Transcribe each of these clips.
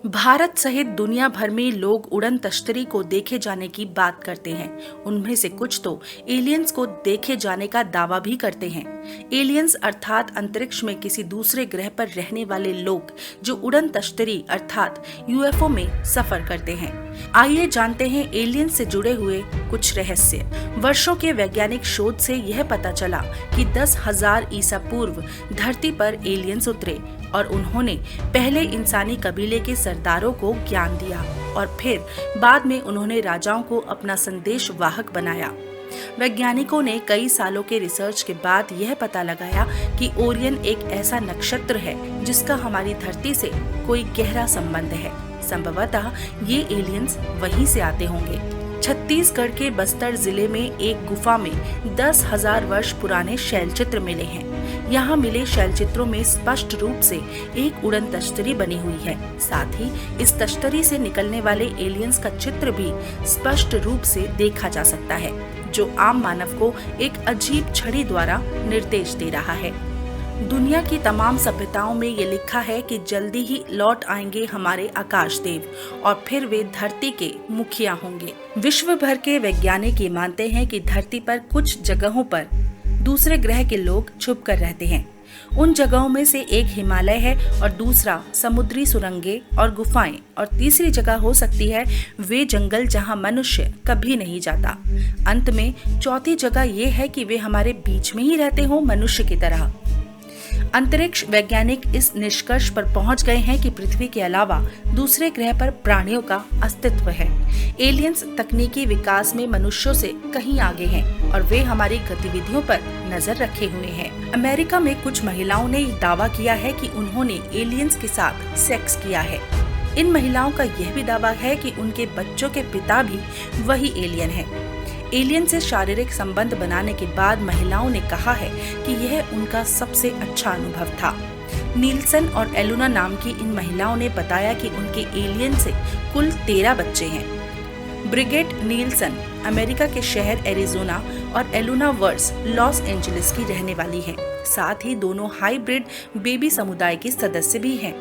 भारत सहित दुनिया भर में लोग उड़न तश्तरी को देखे जाने की बात करते हैं। उनमें से कुछ तो एलियंस को देखे जाने का दावा भी करते हैं। एलियंस अर्थात अंतरिक्ष में किसी दूसरे ग्रह पर रहने वाले लोग जो उड़न तश्तरी अर्थात यूएफओ में सफर करते हैं। आइए जानते हैं एलियंस से जुड़े हुए कुछ रहस्य। वर्षों के वैज्ञानिक शोध से यह पता चला कि 10,000 ईसा पूर्व धरती पर एलियंस उतरे और उन्होंने पहले इंसानी कबीले के सरदारों को ज्ञान दिया और फिर बाद में उन्होंने राजाओं को अपना संदेश वाहक बनाया। वैज्ञानिकों ने कई सालों के रिसर्च के बाद यह पता लगाया कि ओरियन एक ऐसा नक्षत्र है जिसका हमारी धरती से कोई गहरा संबंध है। संभवतः ये एलियंस वहीं से आते होंगे। छत्तीसगढ़ के बस्तर जिले में एक गुफा में 10,000 वर्ष पुराने शैलचित्र मिले हैं। यहाँ मिले शैलचित्रों में स्पष्ट रूप से एक उड़न तश्तरी बनी हुई है। साथ ही इस तश्तरी से निकलने वाले एलियंस का चित्र भी स्पष्ट रूप से देखा जा सकता है, जो आम मानव को एक अजीब छड़ी द्वारा निर्देश दे रहा है। दुनिया की तमाम सभ्यताओं में ये लिखा है कि जल्दी ही लौट आएंगे हमारे आकाश देव और फिर वे धरती के मुखिया होंगे। विश्व भर के वैज्ञानिक ये मानते हैं कि धरती पर कुछ जगहों पर दूसरे ग्रह के लोग छुप कर रहते हैं। उन जगहों में से एक हिमालय है और दूसरा समुद्री सुरंगें और गुफाएं और तीसरी जगह हो सकती है वे जंगल जहां मनुष्य कभी नहीं जाता। अंत में चौथी जगह ये है कि वे हमारे बीच में ही रहते हों मनुष्य की तरह। अंतरिक्ष वैज्ञानिक इस निष्कर्ष पर पहुंच गए हैं कि पृथ्वी के अलावा दूसरे ग्रह पर प्राणियों का अस्तित्व है। एलियंस तकनीकी विकास में मनुष्यों से कहीं आगे हैं और वे हमारी गतिविधियों पर नजर रखे हुए हैं। अमेरिका में कुछ महिलाओं ने दावा किया है कि उन्होंने एलियंस के साथ सेक्स किया है। इन महिलाओं का यह भी दावा है कि उनके बच्चों के पिता भी वही एलियन है। एलियन से शारीरिक संबंध बनाने के बाद महिलाओं ने कहा है कि यह उनका सबसे अच्छा अनुभव था। नीलसन और एलुना नाम की इन महिलाओं ने बताया कि उनके एलियन से कुल 13 बच्चे हैं। ब्रिगेट नीलसन अमेरिका के शहर एरिजोना और एलुना वर्स लॉस एंजलिस की रहने वाली हैं। साथ ही दोनों हाइब्रिड बेबी समुदाय की सदस्य भी हैं।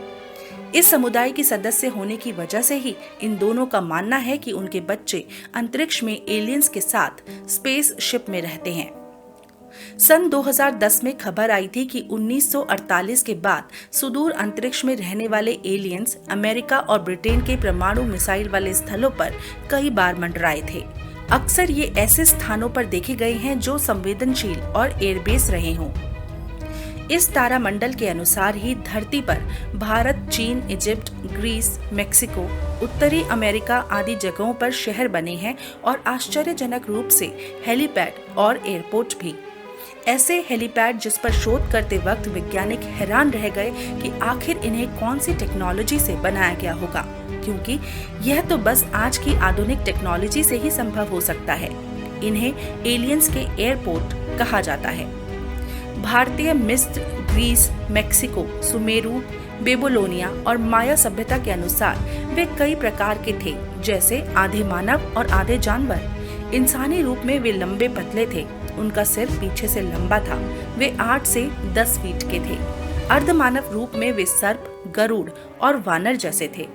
इस समुदाय की सदस्य होने की वजह से ही इन दोनों का मानना है कि उनके बच्चे अंतरिक्ष में एलियंस के साथ स्पेस शिप में रहते हैं। सन 2010 में खबर आई थी कि 1948 के बाद सुदूर अंतरिक्ष में रहने वाले एलियंस अमेरिका और ब्रिटेन के परमाणु मिसाइल वाले स्थलों पर कई बार मंडराए थे। अक्सर ये ऐसे स्थानों पर देखे गए हैं जो संवेदनशील और एयरबेस रहे हों। इस तारामंडल के अनुसार ही धरती पर भारत, चीन, इजिप्ट, ग्रीस, मेक्सिको, उत्तरी अमेरिका आदि जगहों पर शहर बने हैं और आश्चर्यजनक रूप से हेलीपैड और एयरपोर्ट भी। ऐसे हेलीपैड जिस पर शोध करते वक्त वैज्ञानिक हैरान रह गए कि आखिर इन्हें कौन सी टेक्नोलॉजी से बनाया गया होगा, क्योंकि यह तो बस आज की आधुनिक टेक्नोलॉजी से ही संभव हो सकता है। इन्हें एलियंस के एयरपोर्ट कहा जाता है। भारतीय, मिस्र, ग्रीस, मेक्सिको, सुमेरु, बेबीलोनिया और माया सभ्यता के अनुसार वे कई प्रकार के थे, जैसे आधे मानव और आधे जानवर। इंसानी रूप में वे लंबे पतले थे, उनका सिर पीछे से लंबा था। वे 8 से 10 फीट के थे। अर्धमानव रूप में वे सर्प, गरुड़ और वानर जैसे थे।